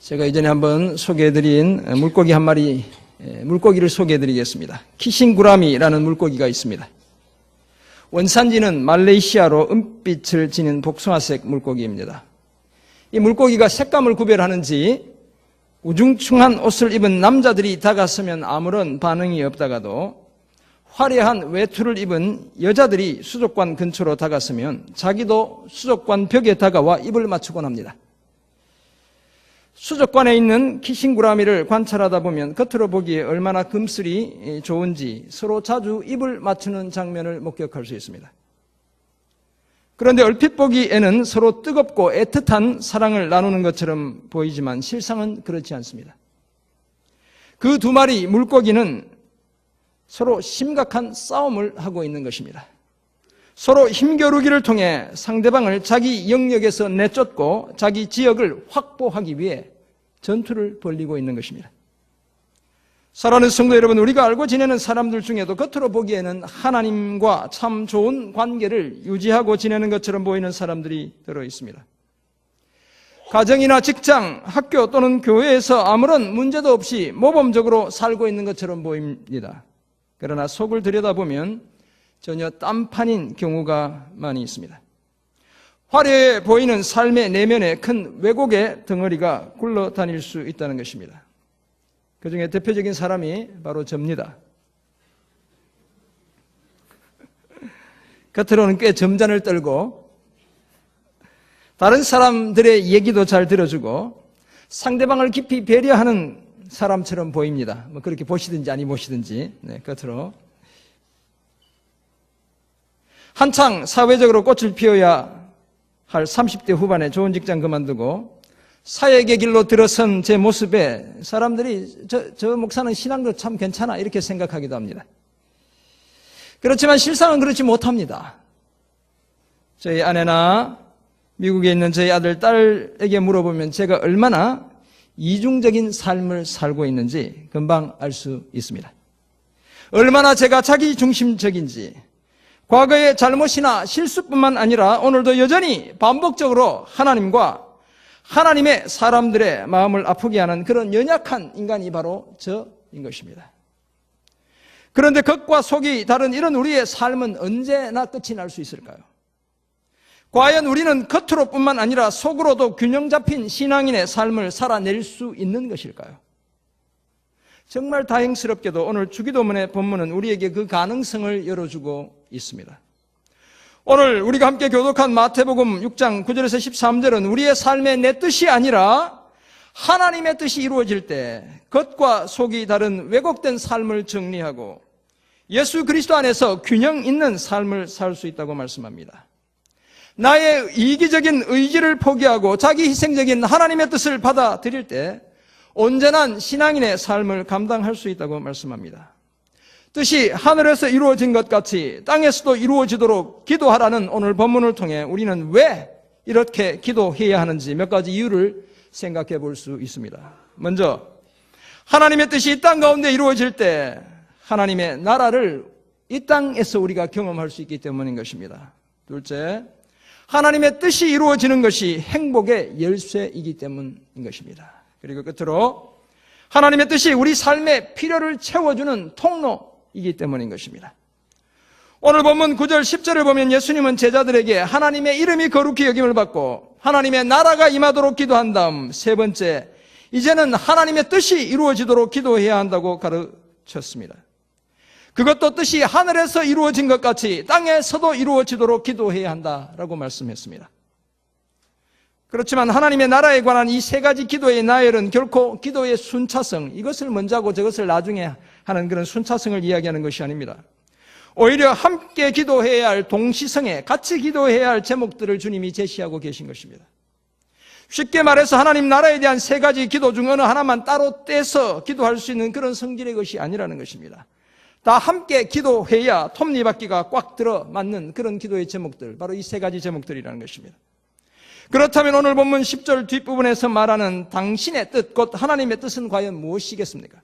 제가 이전에 한번 소개해드린 물고기 한 마리, 물고기를 소개해드리겠습니다. 키싱구라미라는 물고기가 있습니다. 원산지는 말레이시아로 은빛을 지닌 복숭아색 물고기입니다. 이 물고기가 색감을 구별하는지 우중충한 옷을 입은 남자들이 다가서면 아무런 반응이 없다가도 화려한 외투를 입은 여자들이 수족관 근처로 다가서면 자기도 수족관 벽에 다가와 입을 맞추곤 합니다. 수족관에 있는 키싱구라미를 관찰하다 보면 겉으로 보기에 얼마나 금슬이 좋은지 서로 자주 입을 맞추는 장면을 목격할 수 있습니다. 그런데 얼핏 보기에는 서로 뜨겁고 애틋한 사랑을 나누는 것처럼 보이지만 실상은 그렇지 않습니다. 그 두 마리 물고기는 서로 심각한 싸움을 하고 있는 것입니다. 서로 힘겨루기를 통해 상대방을 자기 영역에서 내쫓고 자기 지역을 확보하기 위해 전투를 벌이고 있는 것입니다. 사랑하는 성도 여러분, 우리가 알고 지내는 사람들 중에도 겉으로 보기에는 하나님과 참 좋은 관계를 유지하고 지내는 것처럼 보이는 사람들이 들어 있습니다. 가정이나 직장, 학교 또는 교회에서 아무런 문제도 없이 모범적으로 살고 있는 것처럼 보입니다. 그러나 속을 들여다보면 전혀 딴판인 경우가 많이 있습니다. 화려해 보이는 삶의 내면에 큰 왜곡의 덩어리가 굴러다닐 수 있다는 것입니다. 그 중에 대표적인 사람이 바로 접니다. 겉으로는 꽤 점잖을 떨고 다른 사람들의 얘기도 잘 들어주고 상대방을 깊이 배려하는 사람처럼 보입니다. 뭐 그렇게 보시든지 아니 보시든지 겉으로. 한창 사회적으로 꽃을 피워야 할 30대 후반에 좋은 직장 그만두고 사역의 길로 들어선 제 모습에 사람들이 저 목사는 신앙도 참 괜찮아 이렇게 생각하기도 합니다. 그렇지만 실상은 그렇지 못합니다. 저희 아내나 미국에 있는 저희 아들, 딸에게 물어보면 제가 얼마나 이중적인 삶을 살고 있는지 금방 알 수 있습니다. 얼마나 제가 자기중심적인지, 과거의 잘못이나 실수뿐만 아니라 오늘도 여전히 반복적으로 하나님과 하나님의 사람들의 마음을 아프게 하는 그런 연약한 인간이 바로 저인 것입니다. 그런데 겉과 속이 다른 이런 우리의 삶은 언제나 끝이 날 수 있을까요? 과연 우리는 겉으로뿐만 아니라 속으로도 균형 잡힌 신앙인의 삶을 살아낼 수 있는 것일까요? 정말 다행스럽게도 오늘 주기도문의 본문은 우리에게 그 가능성을 열어주고 있습니다. 오늘 우리가 함께 교독한 마태복음 6장 9절에서 13절은 우리의 삶의 내 뜻이 아니라 하나님의 뜻이 이루어질 때 겉과 속이 다른 왜곡된 삶을 정리하고 예수 그리스도 안에서 균형 있는 삶을 살 수 있다고 말씀합니다. 나의 이기적인 의지를 포기하고 자기 희생적인 하나님의 뜻을 받아들일 때 온전한 신앙인의 삶을 감당할 수 있다고 말씀합니다. 뜻이 하늘에서 이루어진 것 같이 땅에서도 이루어지도록 기도하라는 오늘 본문을 통해 우리는 왜 이렇게 기도해야 하는지 몇 가지 이유를 생각해 볼 수 있습니다. 먼저 하나님의 뜻이 이 땅 가운데 이루어질 때 하나님의 나라를 이 땅에서 우리가 경험할 수 있기 때문인 것입니다. 둘째, 하나님의 뜻이 이루어지는 것이 행복의 열쇠이기 때문인 것입니다. 그리고 끝으로 하나님의 뜻이 우리 삶의 필요를 채워주는 통로이기 때문인 것입니다. 오늘 본문 9절 10절을 보면 예수님은 제자들에게 하나님의 이름이 거룩히 여김을 받고 하나님의 나라가 임하도록 기도한 다음 세 번째, 이제는 하나님의 뜻이 이루어지도록 기도해야 한다고 가르쳤습니다. 그것도 뜻이 하늘에서 이루어진 것 같이 땅에서도 이루어지도록 기도해야 한다라고 말씀했습니다. 그렇지만 하나님의 나라에 관한 이 세 가지 기도의 나열은 결코 기도의 순차성, 이것을 먼저 하고 저것을 나중에 하는 그런 순차성을 이야기하는 것이 아닙니다. 오히려 함께 기도해야 할 동시성에 같이 기도해야 할 제목들을 주님이 제시하고 계신 것입니다. 쉽게 말해서 하나님 나라에 대한 세 가지 기도 중 어느 하나만 따로 떼서 기도할 수 있는 그런 성질의 것이 아니라는 것입니다. 다 함께 기도해야 톱니바퀴가 꽉 들어맞는 그런 기도의 제목들, 바로 이 세 가지 제목들이라는 것입니다. 그렇다면 오늘 본문 10절 뒷부분에서 말하는 당신의 뜻, 곧 하나님의 뜻은 과연 무엇이겠습니까?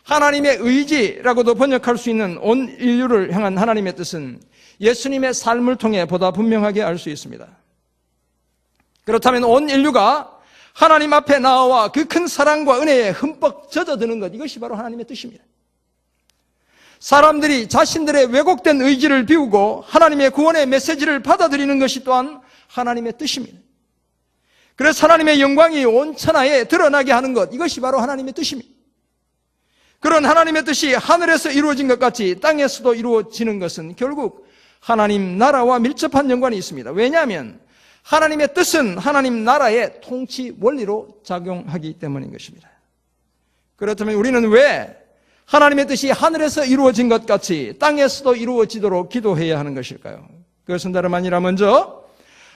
하나님의 의지라고도 번역할 수 있는 온 인류를 향한 하나님의 뜻은 예수님의 삶을 통해 보다 분명하게 알 수 있습니다. 그렇다면 온 인류가 하나님 앞에 나와 그 큰 사랑과 은혜에 흠뻑 젖어드는 것, 이것이 바로 하나님의 뜻입니다. 사람들이 자신들의 왜곡된 의지를 비우고 하나님의 구원의 메시지를 받아들이는 것이 또한 하나님의 뜻입니다. 그래서 하나님의 영광이 온 천하에 드러나게 하는 것, 이것이 바로 하나님의 뜻입니다. 그런 하나님의 뜻이 하늘에서 이루어진 것 같이 땅에서도 이루어지는 것은 결국 하나님 나라와 밀접한 연관이 있습니다. 왜냐하면 하나님의 뜻은 하나님 나라의 통치 원리로 작용하기 때문인 것입니다. 그렇다면 우리는 왜 하나님의 뜻이 하늘에서 이루어진 것 같이 땅에서도 이루어지도록 기도해야 하는 것일까요? 그것은 다름 아니라 먼저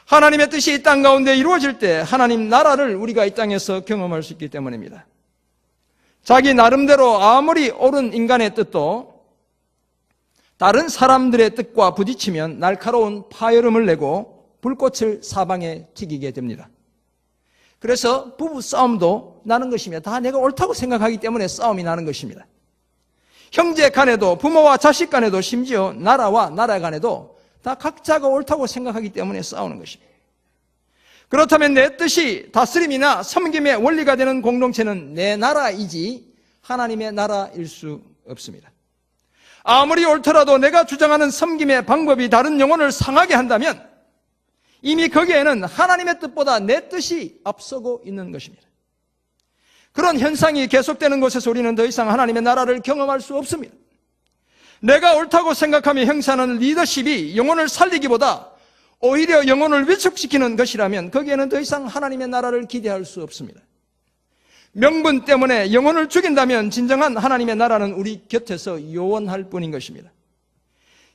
하나님의 뜻이 이 땅 가운데 이루어질 때 하나님 나라를 우리가 이 땅에서 경험할 수 있기 때문입니다. 자기 나름대로 아무리 옳은 인간의 뜻도 다른 사람들의 뜻과 부딪히면 날카로운 파열음을 내고 불꽃을 사방에 튀기게 됩니다. 그래서 부부 싸움도 나는 것이며 다 내가 옳다고 생각하기 때문에 싸움이 나는 것입니다. 형제 간에도 부모와 자식 간에도 심지어 나라와 나라 간에도 다 각자가 옳다고 생각하기 때문에 싸우는 것입니다. 그렇다면 내 뜻이 다스림이나 섬김의 원리가 되는 공동체는 내 나라이지 하나님의 나라일 수 없습니다. 아무리 옳더라도 내가 주장하는 섬김의 방법이 다른 영혼을 상하게 한다면 이미 거기에는 하나님의 뜻보다 내 뜻이 앞서고 있는 것입니다. 그런 현상이 계속되는 곳에서 우리는 더 이상 하나님의 나라를 경험할 수 없습니다. 내가 옳다고 생각하며 행사하는 리더십이 영혼을 살리기보다 오히려 영혼을 위축시키는 것이라면 거기에는 더 이상 하나님의 나라를 기대할 수 없습니다. 명분 때문에 영혼을 죽인다면 진정한 하나님의 나라는 우리 곁에서 요원할 뿐인 것입니다.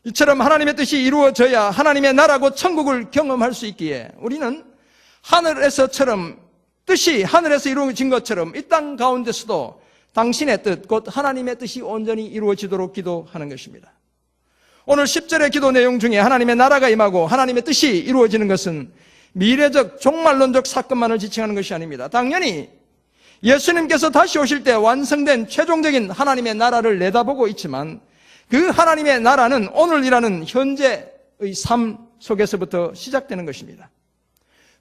이처럼 하나님의 뜻이 이루어져야 하나님의 나라고 천국을 경험할 수 있기에 우리는 하늘에서처럼 뜻이 하늘에서 이루어진 것처럼 이 땅 가운데서도 당신의 뜻, 곧 하나님의 뜻이 온전히 이루어지도록 기도하는 것입니다. 오늘 10절의 기도 내용 중에 하나님의 나라가 임하고 하나님의 뜻이 이루어지는 것은 미래적 종말론적 사건만을 지칭하는 것이 아닙니다. 당연히 예수님께서 다시 오실 때 완성된 최종적인 하나님의 나라를 내다보고 있지만 그 하나님의 나라는 오늘이라는 현재의 삶 속에서부터 시작되는 것입니다.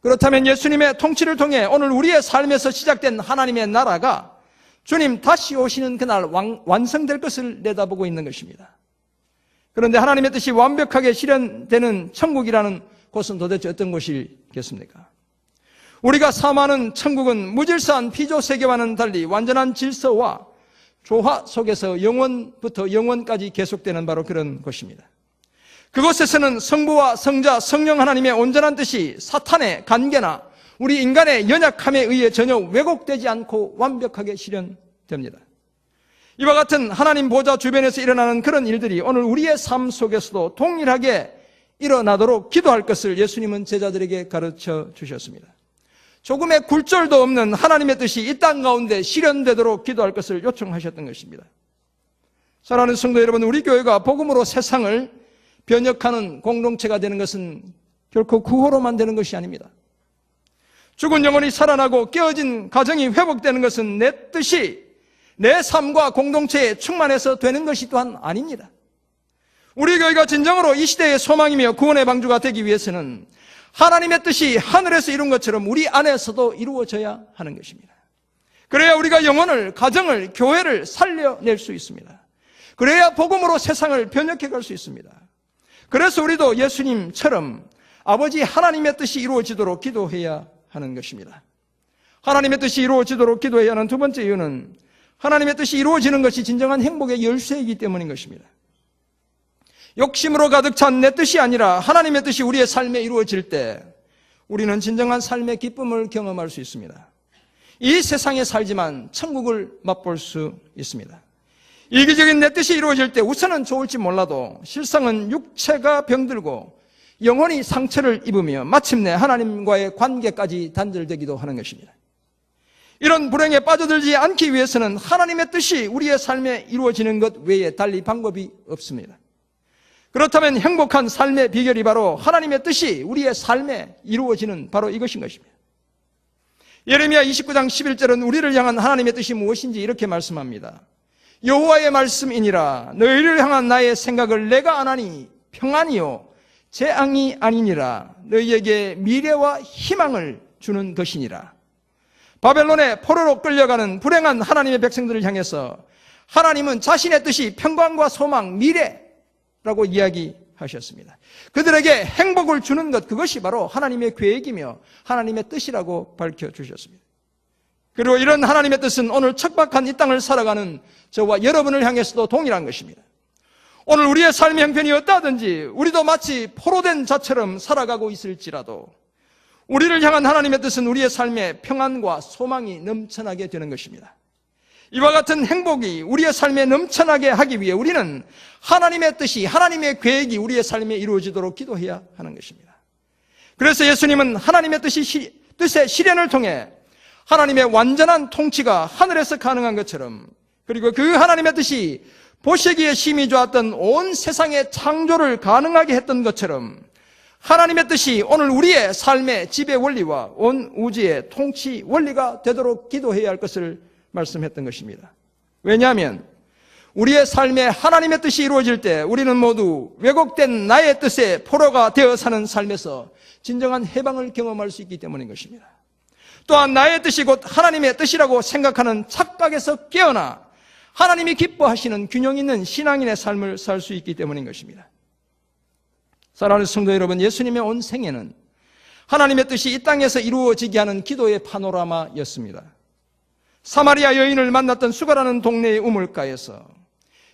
그렇다면 예수님의 통치를 통해 오늘 우리의 삶에서 시작된 하나님의 나라가 주님 다시 오시는 그날 완성될 것을 내다보고 있는 것입니다. 그런데 하나님의 뜻이 완벽하게 실현되는 천국이라는 곳은 도대체 어떤 곳이겠습니까? 우리가 사모하는 천국은 무질서한 피조 세계와는 달리 완전한 질서와 조화 속에서 영원부터 영원까지 계속되는 바로 그런 곳입니다. 그곳에서는 성부와 성자, 성령 하나님의 온전한 뜻이 사탄의 관계나 우리 인간의 연약함에 의해 전혀 왜곡되지 않고 완벽하게 실현됩니다. 이와 같은 하나님 보좌 주변에서 일어나는 그런 일들이 오늘 우리의 삶 속에서도 동일하게 일어나도록 기도할 것을 예수님은 제자들에게 가르쳐 주셨습니다. 조금의 굴절도 없는 하나님의 뜻이 이 땅 가운데 실현되도록 기도할 것을 요청하셨던 것입니다. 사랑하는 성도 여러분, 우리 교회가 복음으로 세상을 변혁하는 공동체가 되는 것은 결코 구호로만 되는 것이 아닙니다. 죽은 영혼이 살아나고 깨어진 가정이 회복되는 것은 내 뜻이 내 삶과 공동체에 충만해서 되는 것이 또한 아닙니다. 우리 교회가 진정으로 이 시대의 소망이며 구원의 방주가 되기 위해서는 하나님의 뜻이 하늘에서 이룬 것처럼 우리 안에서도 이루어져야 하는 것입니다. 그래야 우리가 영혼을, 가정을, 교회를 살려낼 수 있습니다. 그래야 복음으로 세상을 변혁해 갈 수 있습니다. 그래서 우리도 예수님처럼 아버지 하나님의 뜻이 이루어지도록 기도해야 하는 것입니다. 하나님의 뜻이 이루어지도록 기도해야 하는 두 번째 이유는 하나님의 뜻이 이루어지는 것이 진정한 행복의 열쇠이기 때문인 것입니다. 욕심으로 가득 찬 내 뜻이 아니라 하나님의 뜻이 우리의 삶에 이루어질 때 우리는 진정한 삶의 기쁨을 경험할 수 있습니다. 이 세상에 살지만 천국을 맛볼 수 있습니다. 이기적인 내 뜻이 이루어질 때 우선은 좋을지 몰라도 실상은 육체가 병들고 영혼이 상처를 입으며 마침내 하나님과의 관계까지 단절되기도 하는 것입니다. 이런 불행에 빠져들지 않기 위해서는 하나님의 뜻이 우리의 삶에 이루어지는 것 외에 달리 방법이 없습니다. 그렇다면 행복한 삶의 비결이 바로 하나님의 뜻이 우리의 삶에 이루어지는 바로 이것인 것입니다. 예레미야 29장 11절은 우리를 향한 하나님의 뜻이 무엇인지 이렇게 말씀합니다. 여호와의 말씀이니라. 너희를 향한 나의 생각을 내가 아나니 평안이요 재앙이 아니니라. 너희에게 미래와 희망을 주는 것이니라. 바벨론의 포로로 끌려가는 불행한 하나님의 백성들을 향해서 하나님은 자신의 뜻이 평강과 소망, 미래라고 이야기하셨습니다. 그들에게 행복을 주는 것, 그것이 바로 하나님의 계획이며 하나님의 뜻이라고 밝혀주셨습니다. 그리고 이런 하나님의 뜻은 오늘 척박한 이 땅을 살아가는 저와 여러분을 향해서도 동일한 것입니다. 오늘 우리의 삶의 형편이 어떠하든지 우리도 마치 포로된 자처럼 살아가고 있을지라도 우리를 향한 하나님의 뜻은 우리의 삶에 평안과 소망이 넘쳐나게 되는 것입니다. 이와 같은 행복이 우리의 삶에 넘쳐나게 하기 위해 우리는 하나님의 뜻이, 하나님의 계획이 우리의 삶에 이루어지도록 기도해야 하는 것입니다. 그래서 예수님은 하나님의 뜻의 실현을 통해 하나님의 완전한 통치가 하늘에서 가능한 것처럼, 그리고 그 하나님의 뜻이 보시기에 심히 좋았던 온 세상의 창조를 가능하게 했던 것처럼 하나님의 뜻이 오늘 우리의 삶의 지배 원리와 온 우주의 통치 원리가 되도록 기도해야 할 것을 말씀했던 것입니다. 왜냐하면 우리의 삶에 하나님의 뜻이 이루어질 때 우리는 모두 왜곡된 나의 뜻에 포로가 되어 사는 삶에서 진정한 해방을 경험할 수 있기 때문인 것입니다. 또한 나의 뜻이 곧 하나님의 뜻이라고 생각하는 착각에서 깨어나 하나님이 기뻐하시는 균형 있는 신앙인의 삶을 살 수 있기 때문인 것입니다. 사랑하는 성도 여러분, 예수님의 온 생애는 하나님의 뜻이 이 땅에서 이루어지게 하는 기도의 파노라마였습니다. 사마리아 여인을 만났던 수가라는 동네의 우물가에서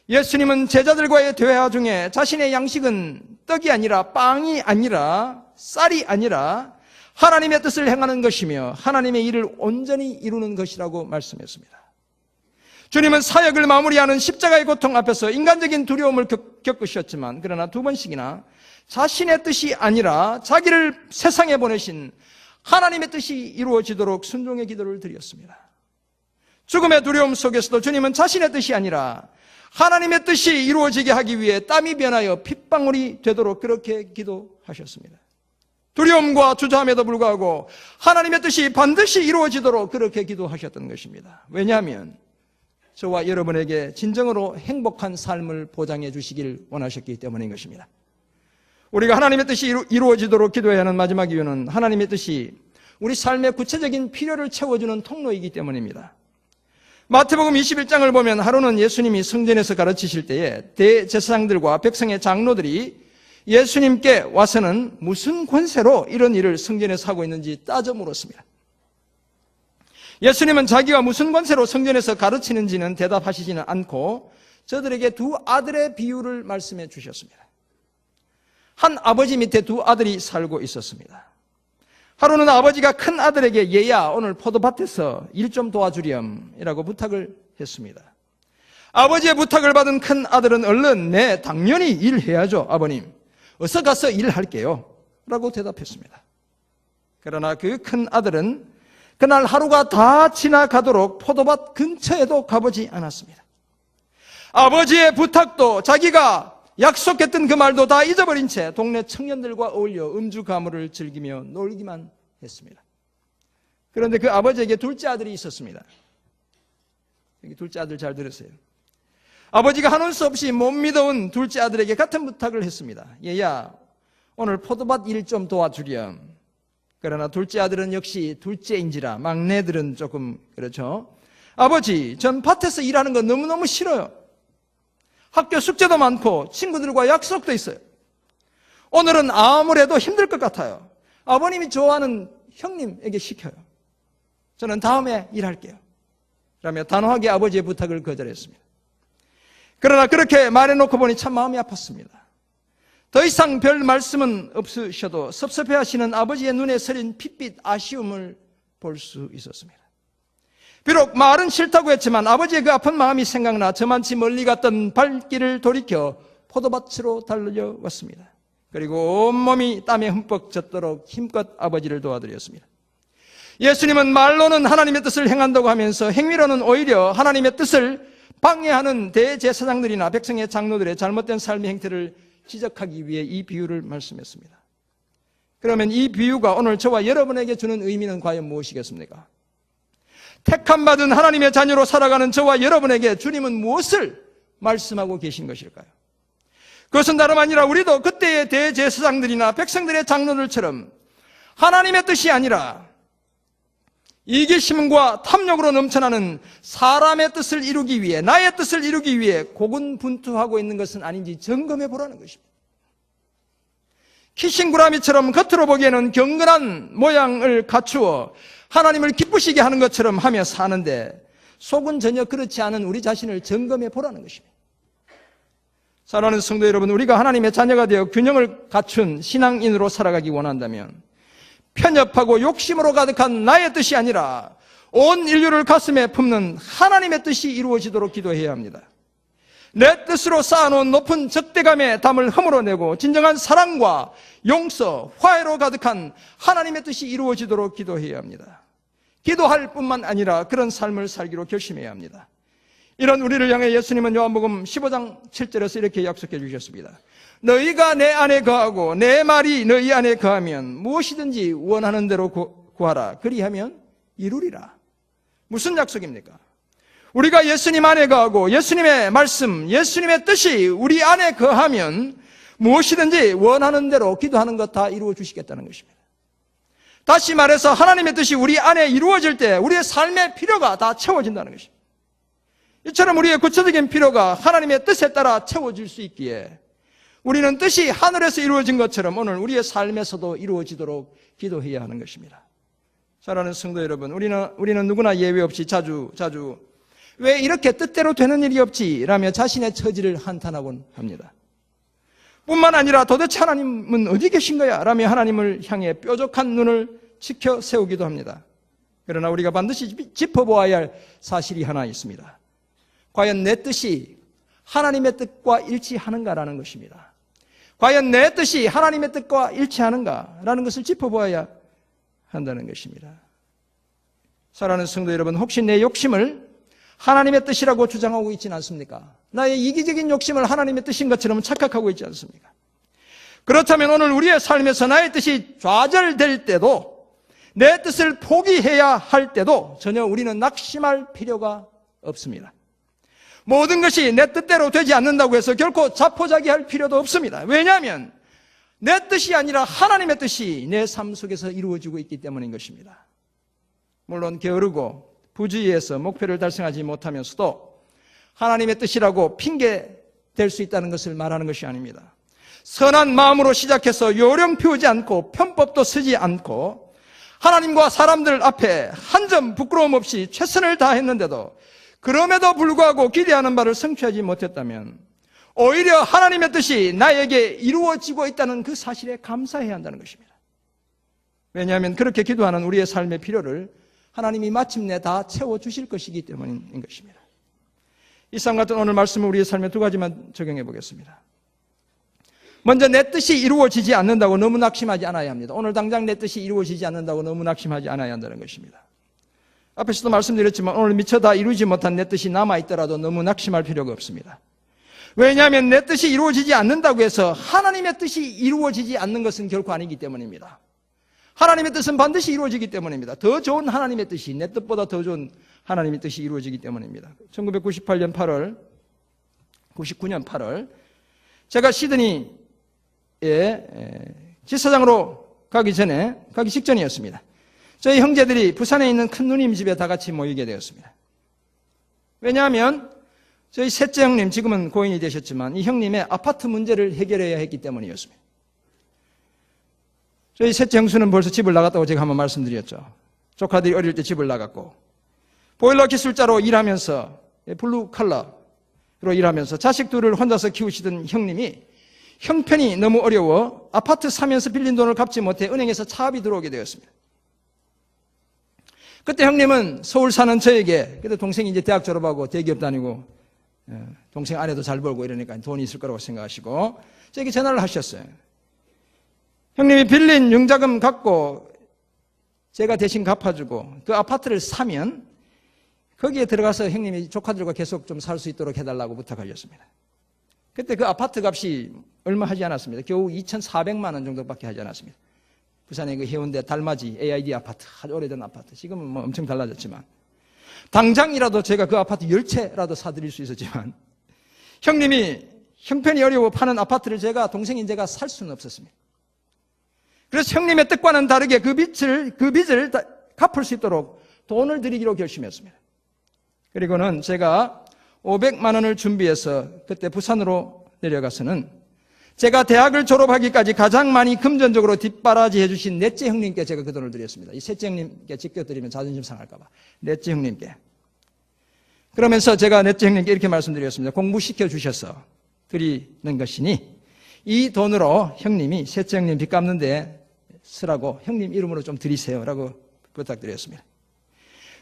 예수님은 제자들과의 대화 중에 자신의 양식은 떡이 아니라 빵이 아니라 쌀이 아니라 하나님의 뜻을 행하는 것이며 하나님의 일을 온전히 이루는 것이라고 말씀했습니다. 주님은 사역을 마무리하는 십자가의 고통 앞에서 인간적인 두려움을 겪으셨지만 그러나 두 번씩이나 자신의 뜻이 아니라 자기를 세상에 보내신 하나님의 뜻이 이루어지도록 순종의 기도를 드렸습니다. 죽음의 두려움 속에서도 주님은 자신의 뜻이 아니라 하나님의 뜻이 이루어지게 하기 위해 땀이 변하여 핏방울이 되도록 그렇게 기도하셨습니다. 두려움과 주저함에도 불구하고 하나님의 뜻이 반드시 이루어지도록 그렇게 기도하셨던 것입니다. 왜냐하면 저와 여러분에게 진정으로 행복한 삶을 보장해 주시길 원하셨기 때문인 것입니다. 우리가 하나님의 뜻이 이루어지도록 기도해야 하는 마지막 이유는 하나님의 뜻이 우리 삶의 구체적인 필요를 채워주는 통로이기 때문입니다. 마태복음 21장을 보면 하루는 예수님이 성전에서 가르치실 때에 대제사장들과 백성의 장로들이 예수님께 와서는 무슨 권세로 이런 일을 성전에서 하고 있는지 따져 물었습니다. 예수님은 자기가 무슨 권세로 성전에서 가르치는지는 대답하시지는 않고 저들에게 두 아들의 비유를 말씀해 주셨습니다. 한 아버지 밑에 두 아들이 살고 있었습니다. 하루는 아버지가 큰 아들에게 얘야 오늘 포도밭에서 일 좀 도와주렴 이라고 부탁을 했습니다. 아버지의 부탁을 받은 큰 아들은 얼른 네 당연히 일해야죠 아버님. 어서 가서 일할게요 라고 대답했습니다. 그러나 그 큰 아들은 그날 하루가 다 지나가도록 포도밭 근처에도 가보지 않았습니다. 아버지의 부탁도 자기가 약속했던 그 말도 다 잊어버린 채 동네 청년들과 어울려 음주 가무를 즐기며 놀기만 했습니다. 그런데 그 아버지에게 둘째 아들이 있었습니다. 여기 둘째 아들 잘 들으세요. 아버지가 하는 수 없이 못 믿어온 둘째 아들에게 같은 부탁을 했습니다. 얘야 오늘 포도밭 일 좀 도와주렴. 그러나 둘째 아들은 역시 둘째인지라 막내들은 조금 그렇죠. 아버지 전 밭에서 일하는 거 너무너무 싫어요. 학교 숙제도 많고 친구들과 약속도 있어요. 오늘은 아무래도 힘들 것 같아요. 아버님이 좋아하는 형님에게 시켜요. 저는 다음에 일할게요. 그러며 단호하게 아버지의 부탁을 거절했습니다. 그러나 그렇게 말해놓고 보니 참 마음이 아팠습니다. 더 이상 별 말씀은 없으셔도 섭섭해하시는 아버지의 눈에 서린 핏빛 아쉬움을 볼 수 있었습니다. 비록 말은 싫다고 했지만 아버지의 그 아픈 마음이 생각나 저만치 멀리 갔던 발길을 돌이켜 포도밭으로 달려왔습니다. 그리고 온몸이 땀에 흠뻑 젖도록 힘껏 아버지를 도와드렸습니다. 예수님은 말로는 하나님의 뜻을 행한다고 하면서 행위로는 오히려 하나님의 뜻을 방해하는 대제사장들이나 백성의 장로들의 잘못된 삶의 행태를 지적하기 위해 이 비유를 말씀했습니다. 그러면 이 비유가 오늘 저와 여러분에게 주는 의미는 과연 무엇이겠습니까? 택함받은 하나님의 자녀로 살아가는 저와 여러분에게 주님은 무엇을 말씀하고 계신 것일까요? 그것은 다름 아니라 우리도 그때의 대제사장들이나 백성들의 장로들처럼 하나님의 뜻이 아니라 이기심과 탐욕으로 넘쳐나는 사람의 뜻을 이루기 위해, 나의 뜻을 이루기 위해 고군분투하고 있는 것은 아닌지 점검해 보라는 것입니다. 키싱구라미처럼 겉으로 보기에는 경건한 모양을 갖추어 하나님을 기쁘시게 하는 것처럼 하며 사는데 속은 전혀 그렇지 않은 우리 자신을 점검해 보라는 것입니다. 사랑하는 성도 여러분, 우리가 하나님의 자녀가 되어 균형을 갖춘 신앙인으로 살아가기 원한다면 편협하고 욕심으로 가득한 나의 뜻이 아니라 온 인류를 가슴에 품는 하나님의 뜻이 이루어지도록 기도해야 합니다. 내 뜻으로 쌓아놓은 높은 적대감의 담을 허물어내고 진정한 사랑과 용서, 화해로 가득한 하나님의 뜻이 이루어지도록 기도해야 합니다. 기도할 뿐만 아니라 그런 삶을 살기로 결심해야 합니다. 이런 우리를 향해 예수님은 요한복음 15장 7절에서 이렇게 약속해 주셨습니다. 너희가 내 안에 거하고 내 말이 너희 안에 거하면 무엇이든지 원하는 대로 구하라. 그리하면 이루리라. 무슨 약속입니까? 우리가 예수님 안에 거하고 예수님의 말씀, 예수님의 뜻이 우리 안에 거하면 무엇이든지 원하는 대로 기도하는 것 다 이루어 주시겠다는 것입니다. 다시 말해서 하나님의 뜻이 우리 안에 이루어질 때 우리의 삶의 필요가 다 채워진다는 것입니다. 이처럼 우리의 구체적인 필요가 하나님의 뜻에 따라 채워질 수 있기에 우리는 뜻이 하늘에서 이루어진 것처럼 오늘 우리의 삶에서도 이루어지도록 기도해야 하는 것입니다. 사랑하는 성도 여러분, 우리는 누구나 예외 없이 자주 왜 이렇게 뜻대로 되는 일이 없지? 라며 자신의 처지를 한탄하곤 합니다. 뿐만 아니라 도대체 하나님은 어디 계신 거야? 라며 하나님을 향해 뾰족한 눈을 지켜 세우기도 합니다. 그러나 우리가 반드시 짚어보아야 할 사실이 하나 있습니다. 과연 내 뜻이 하나님의 뜻과 일치하는가라는 것입니다. 과연 내 뜻이 하나님의 뜻과 일치하는가라는 것을 짚어보아야 한다는 것입니다. 사랑하는 성도 여러분, 혹시 내 욕심을 하나님의 뜻이라고 주장하고 있지는 않습니까? 나의 이기적인 욕심을 하나님의 뜻인 것처럼 착각하고 있지 않습니까? 그렇다면 오늘 우리의 삶에서 나의 뜻이 좌절될 때도 내 뜻을 포기해야 할 때도 전혀 우리는 낙심할 필요가 없습니다. 모든 것이 내 뜻대로 되지 않는다고 해서 결코 자포자기할 필요도 없습니다. 왜냐하면 내 뜻이 아니라 하나님의 뜻이 내 삶 속에서 이루어지고 있기 때문인 것입니다. 물론 게으르고 부주의해서 목표를 달성하지 못하면서도 하나님의 뜻이라고 핑계 될 수 있다는 것을 말하는 것이 아닙니다. 선한 마음으로 시작해서 요령 피우지 않고 편법도 쓰지 않고 하나님과 사람들 앞에 한 점 부끄러움 없이 최선을 다했는데도 그럼에도 불구하고 기대하는 바를 성취하지 못했다면 오히려 하나님의 뜻이 나에게 이루어지고 있다는 그 사실에 감사해야 한다는 것입니다. 왜냐하면 그렇게 기도하는 우리의 삶의 필요를 하나님이 마침내 다 채워주실 것이기 때문인 것입니다. 이상 같은 오늘 말씀을 우리의 삶에 두 가지만 적용해 보겠습니다. 먼저 내 뜻이 이루어지지 않는다고 너무 낙심하지 않아야 합니다. 오늘 당장 내 뜻이 이루어지지 않는다고 너무 낙심하지 않아야 한다는 것입니다. 앞에서도 말씀드렸지만 오늘 미처 다 이루지 못한 내 뜻이 남아있더라도 너무 낙심할 필요가 없습니다. 왜냐하면 내 뜻이 이루어지지 않는다고 해서 하나님의 뜻이 이루어지지 않는 것은 결코 아니기 때문입니다. 하나님의 뜻은 반드시 이루어지기 때문입니다. 더 좋은 하나님의 뜻이, 내 뜻보다 더 좋은 하나님의 뜻이 이루어지기 때문입니다. 1998년 8월, 99년 8월 제가 시드니에 지사장으로 가기 직전이었습니다. 저희 형제들이 부산에 있는 큰 누님 집에 다 같이 모이게 되었습니다. 왜냐하면 저희 셋째 형님, 지금은 고인이 되셨지만 이 형님의 아파트 문제를 해결해야 했기 때문이었습니다. 저희 셋째 형수는 벌써 집을 나갔다고 제가 한번 말씀드렸죠. 조카들이 어릴 때 집을 나갔고 보일러 기술자로 일하면서 블루 칼라로 일하면서 자식 둘을 혼자서 키우시던 형님이 형편이 너무 어려워 아파트 사면서 빌린 돈을 갚지 못해 은행에서 차압이 들어오게 되었습니다. 그때 형님은 서울 사는 저에게, 그때 동생이 이제 대학 졸업하고 대기업 다니고 동생 아내도 잘 벌고 이러니까 돈이 있을 거라고 생각하시고 저에게 전화를 하셨어요. 형님이 빌린 융자금 갖고 제가 대신 갚아주고 그 아파트를 사면 거기에 들어가서 형님이 조카들과 계속 좀 살 수 있도록 해달라고 부탁하셨습니다. 그때 그 아파트 값이 얼마 하지 않았습니다. 겨우 2,400만 원 정도밖에 하지 않았습니다. 부산의 그 해운대 달맞이 AID 아파트, 아주 오래된 아파트. 지금은 뭐 엄청 달라졌지만 당장이라도 제가 그 아파트 10채라도 사드릴 수 있었지만 형님이 형편이 어려워 파는 아파트를 동생인 제가 살 수는 없었습니다. 그래서 형님의 뜻과는 다르게 그 빚을 갚을 수 있도록 돈을 드리기로 결심했습니다. 그리고는 제가 500만 원을 준비해서 그때 부산으로 내려가서는 제가 대학을 졸업하기까지 가장 많이 금전적으로 뒷바라지 해주신 넷째 형님께 제가 그 돈을 드렸습니다. 이 셋째 형님께 직접 드리면 자존심 상할까 봐. 넷째 형님께. 그러면서 제가 넷째 형님께 이렇게 말씀드렸습니다. 공부시켜 주셔서 드리는 것이니 이 돈으로 형님이 셋째 형님 빚 갚는데 쓰라고 형님 이름으로 좀 드리세요 라고 부탁드렸습니다.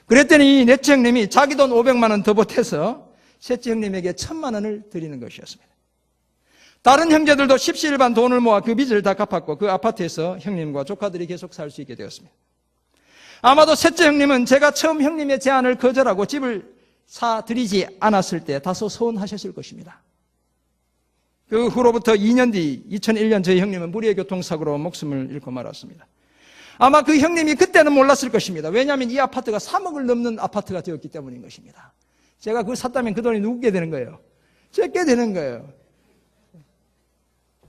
그랬더니 넷째 형님이 자기 돈 500만 원 더 보태서 셋째 형님에게 1000만 원을 드리는 것이었습니다. 다른 형제들도 십시일반 돈을 모아 그 빚을 다 갚았고 그 아파트에서 형님과 조카들이 계속 살 수 있게 되었습니다. 아마도 셋째 형님은 제가 처음 형님의 제안을 거절하고 집을 사드리지 않았을 때 다소 서운하셨을 것입니다. 그 후로부터 2년 뒤 2001년 저희 형님은 무리의 교통사고로 목숨을 잃고 말았습니다. 아마 그 형님이 그때는 몰랐을 것입니다. 왜냐하면 이 아파트가 3억을 넘는 아파트가 되었기 때문인 것입니다. 제가 그걸 샀다면 그 돈이 누구게 되는 거예요? 제게 되는 거예요.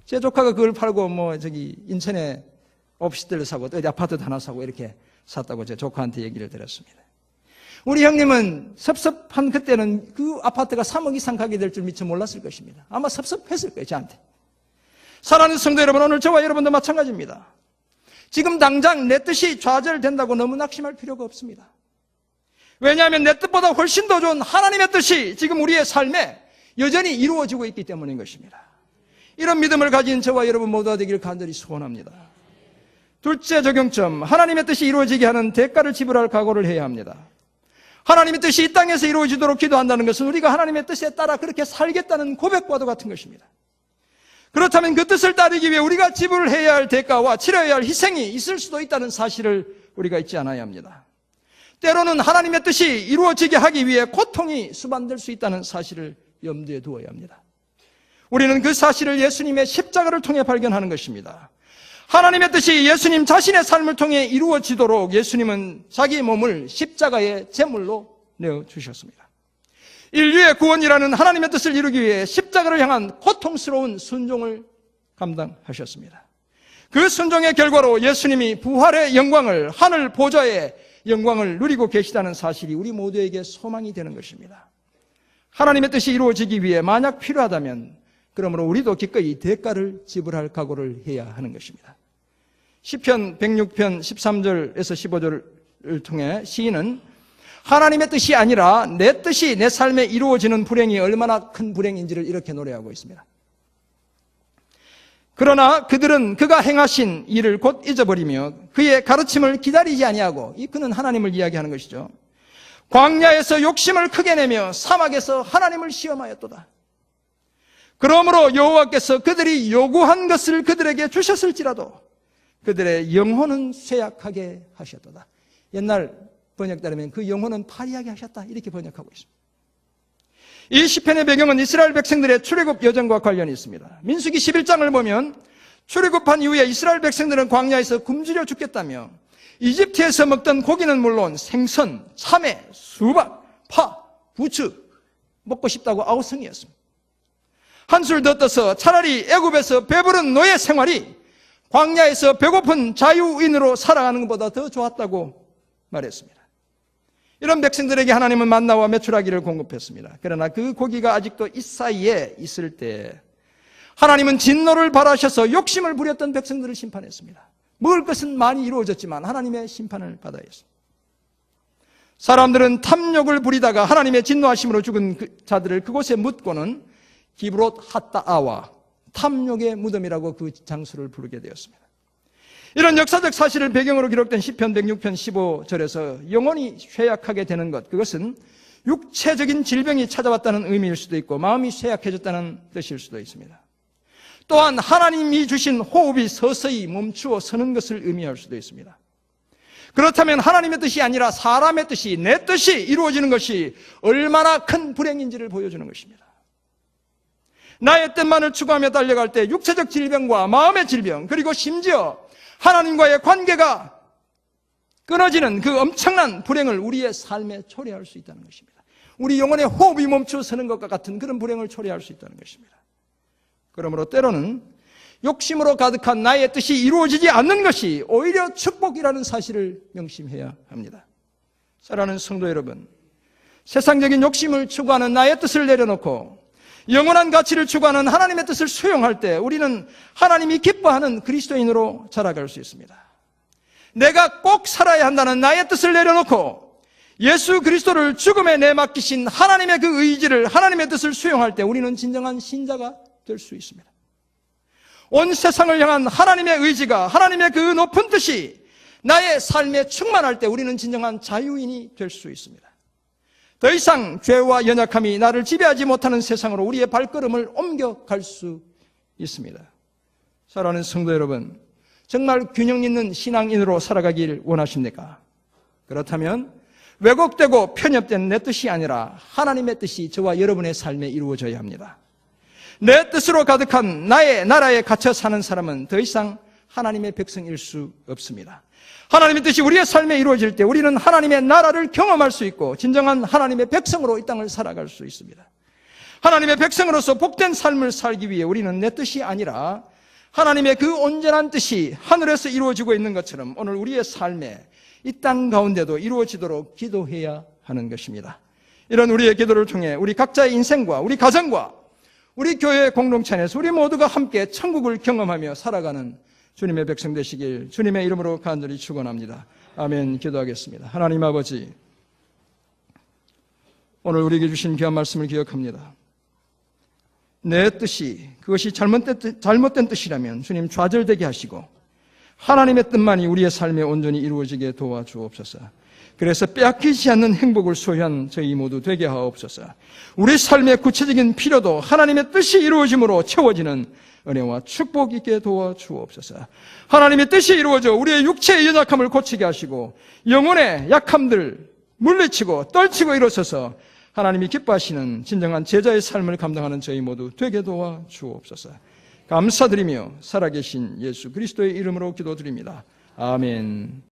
제 조카가 그걸 팔고 인천에 오피스텔을 사고 또 어디 아파트도 하나 사고 이렇게 샀다고 제 조카한테 얘기를 들었습니다. 우리 형님은 섭섭한 그때는 그 아파트가 3억 이상 가게 될 줄 미처 몰랐을 것입니다. 아마 섭섭했을 거예요, 저한테. 사랑하는 성도 여러분, 오늘 저와 여러분도 마찬가지입니다. 지금 당장 내 뜻이 좌절된다고 너무 낙심할 필요가 없습니다. 왜냐하면 내 뜻보다 훨씬 더 좋은 하나님의 뜻이 지금 우리의 삶에 여전히 이루어지고 있기 때문인 것입니다. 이런 믿음을 가진 저와 여러분 모두가 되기를 간절히 소원합니다. 둘째 적용점, 하나님의 뜻이 이루어지게 하는 대가를 지불할 각오를 해야 합니다. 하나님의 뜻이 이 땅에서 이루어지도록 기도한다는 것은 우리가 하나님의 뜻에 따라 그렇게 살겠다는 고백과도 같은 것입니다. 그렇다면 그 뜻을 따르기 위해 우리가 지불해야 할 대가와 치러야 할 희생이 있을 수도 있다는 사실을 우리가 잊지 않아야 합니다. 때로는 하나님의 뜻이 이루어지게 하기 위해 고통이 수반될 수 있다는 사실을 염두에 두어야 합니다. 우리는 그 사실을 예수님의 십자가를 통해 발견하는 것입니다. 하나님의 뜻이 예수님 자신의 삶을 통해 이루어지도록 예수님은 자기 몸을 십자가의 제물로 내어주셨습니다. 인류의 구원이라는 하나님의 뜻을 이루기 위해 십자가를 향한 고통스러운 순종을 감당하셨습니다. 그 순종의 결과로 예수님이 부활의 영광을, 하늘 보좌의 영광을 누리고 계시다는 사실이 우리 모두에게 소망이 되는 것입니다. 하나님의 뜻이 이루어지기 위해 만약 필요하다면 그러므로 우리도 기꺼이 대가를 지불할 각오를 해야 하는 것입니다. 시편 106편 13절에서 15절을 통해 시인은 하나님의 뜻이 아니라 내 뜻이 내 삶에 이루어지는 불행이 얼마나 큰 불행인지를 이렇게 노래하고 있습니다. 그러나 그들은 그가 행하신 일을 곧 잊어버리며 그의 가르침을 기다리지 아니하고, 이 그는 하나님을 이야기하는 것이죠. 광야에서 욕심을 크게 내며 사막에서 하나님을 시험하였도다. 그러므로 여호와께서 그들이 요구한 것을 그들에게 주셨을지라도 그들의 영혼은 쇠약하게 하셨도다. 옛날 번역 따르면 그 영혼은 파리하게 하셨다, 이렇게 번역하고 있습니다. 이 시편의 배경은 이스라엘 백성들의 출애굽 여정과 관련이 있습니다. 민수기 11장을 보면 출애굽한 이후에 이스라엘 백성들은 광야에서 굶주려 죽겠다며 이집트에서 먹던 고기는 물론 생선, 참외, 수박, 파, 부추 먹고 싶다고 아우성이었습니다. 한술 더 떠서 차라리 애굽에서 배부른 노예 생활이 광야에서 배고픈 자유인으로 살아가는 것보다 더 좋았다고 말했습니다. 이런 백성들에게 하나님은 만나와 메추라기를 공급했습니다. 그러나 그 고기가 아직도 이 사이에 있을 때 하나님은 진노를 발하셔서 욕심을 부렸던 백성들을 심판했습니다. 먹을 것은 많이 이루어졌지만 하나님의 심판을 받아야 했습니다. 사람들은 탐욕을 부리다가 하나님의 진노하심으로 죽은 자들을 그곳에 묻고는 기브롯 핫다아와 탐욕의 무덤이라고 그 장소를 부르게 되었습니다. 이런 역사적 사실을 배경으로 기록된 시편 106편 15절에서 영혼이 쇠약하게 되는 것, 그것은 육체적인 질병이 찾아왔다는 의미일 수도 있고 마음이 쇠약해졌다는 뜻일 수도 있습니다. 또한 하나님이 주신 호흡이 서서히 멈추어 서는 것을 의미할 수도 있습니다. 그렇다면 하나님의 뜻이 아니라 사람의 뜻이, 내 뜻이 이루어지는 것이 얼마나 큰 불행인지를 보여주는 것입니다. 나의 뜻만을 추구하며 달려갈 때 육체적 질병과 마음의 질병, 그리고 심지어 하나님과의 관계가 끊어지는 그 엄청난 불행을 우리의 삶에 초래할 수 있다는 것입니다. 우리 영혼의 호흡이 멈춰 서는 것과 같은 그런 불행을 초래할 수 있다는 것입니다. 그러므로 때로는 욕심으로 가득한 나의 뜻이 이루어지지 않는 것이 오히려 축복이라는 사실을 명심해야 합니다. 사랑하는 성도 여러분, 세상적인 욕심을 추구하는 나의 뜻을 내려놓고 영원한 가치를 추구하는 하나님의 뜻을 수용할 때 우리는 하나님이 기뻐하는 그리스도인으로 자라갈 수 있습니다. 내가 꼭 살아야 한다는 나의 뜻을 내려놓고 예수 그리스도를 죽음에 내맡기신 하나님의 그 의지를, 하나님의 뜻을 수용할 때 우리는 진정한 신자가 될 수 있습니다. 온 세상을 향한 하나님의 의지가, 하나님의 그 높은 뜻이 나의 삶에 충만할 때 우리는 진정한 자유인이 될 수 있습니다. 더 이상 죄와 연약함이 나를 지배하지 못하는 세상으로 우리의 발걸음을 옮겨갈 수 있습니다. 사랑하는 성도 여러분, 정말 균형 있는 신앙인으로 살아가길 원하십니까? 그렇다면 왜곡되고 편협된 내 뜻이 아니라 하나님의 뜻이 저와 여러분의 삶에 이루어져야 합니다. 내 뜻으로 가득한 나의 나라에 갇혀 사는 사람은 더 이상 하나님의 백성일 수 없습니다. 하나님의 뜻이 우리의 삶에 이루어질 때 우리는 하나님의 나라를 경험할 수 있고 진정한 하나님의 백성으로 이 땅을 살아갈 수 있습니다. 하나님의 백성으로서 복된 삶을 살기 위해 우리는 내 뜻이 아니라 하나님의 그 온전한 뜻이 하늘에서 이루어지고 있는 것처럼 오늘 우리의 삶에 이 땅 가운데도 이루어지도록 기도해야 하는 것입니다. 이런 우리의 기도를 통해 우리 각자의 인생과 우리 가정과 우리 교회 공동체 안에서 우리 모두가 함께 천국을 경험하며 살아가는 주님의 백성 되시길 주님의 이름으로 간절히 축원합니다. 아멘. 기도하겠습니다. 하나님 아버지, 오늘 우리에게 주신 귀한 말씀을 기억합니다. 내 뜻이 그것이 잘못된 뜻이라면 주님 좌절되게 하시고 하나님의 뜻만이 우리의 삶에 온전히 이루어지게 도와주옵소서. 그래서 빼앗기지 않는 행복을 소유한 저희 모두 되게 하옵소서. 우리 삶의 구체적인 필요도 하나님의 뜻이 이루어짐으로 채워지는 은혜와 축복 있게 도와주옵소서. 하나님의 뜻이 이루어져 우리의 육체의 연약함을 고치게 하시고 영혼의 약함들 물리치고 떨치고 일어서서 하나님이 기뻐하시는 진정한 제자의 삶을 감당하는 저희 모두 되게 도와주옵소서. 감사드리며 살아계신 예수 그리스도의 이름으로 기도드립니다. 아멘.